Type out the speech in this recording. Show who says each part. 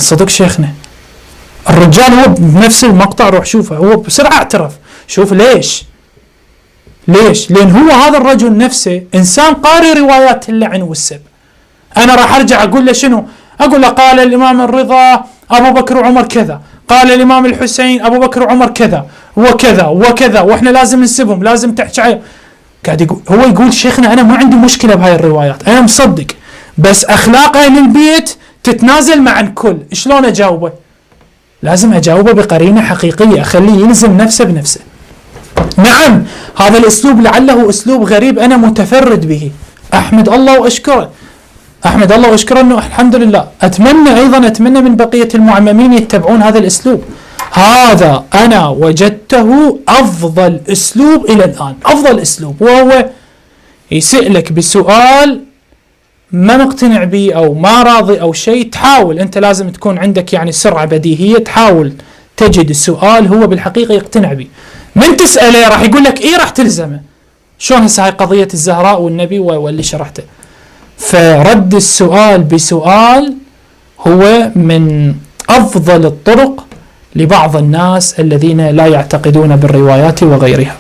Speaker 1: الصدق شيخنا. الرجال هو بنفس المقطع روح شوفه، هو بسرعة اعترف. شوف ليش؟ لأن هو هذا الرجل نفسه إنسان قارئ روايات اللعن والسب. أنا راح أرجع أقول له شنو؟ أقول له قال الإمام الرضا أبو بكر وعمر كذا، قال الإمام الحسين أبو بكر وعمر كذا وكذا وكذا، وإحنا لازم نسبهم، لازم تحكي عليهم. قاعد يقول، هو يقول شيخنا أنا ما عندي مشكلة بهاي الروايات، أنا مصدق، بس أخلاق أهل البيت تتنازل مع الكل. شلون أجاوبه؟ لازم أجاوبه بقرينة حقيقية، أخليه يلزم نفسه بنفسه. نعم هذا الأسلوب لعله أسلوب غريب أنا متفرد به، أحمد الله وأشكره، أحمد الله وأشكره أنه الحمد لله. أتمنى من بقية المعممين يتبعون هذا الأسلوب. هذا أنا وجدته أفضل أسلوب إلى الآن، أفضل أسلوب، وهو يسألك بسؤال ما مقتنع به أو ما راضي أو شيء، تحاول أنت، لازم تكون عندك يعني سرعة بديهية، تحاول تجد السؤال هو بالحقيقة يقتنع به. من تسأله راح يقول لك إيه، راح تلزمه. شلون هسه هاي قضية الزهراء والنبي واللي شرحته. فرد السؤال بسؤال هو من أفضل الطرق لبعض الناس الذين لا يعتقدون بالروايات وغيرها.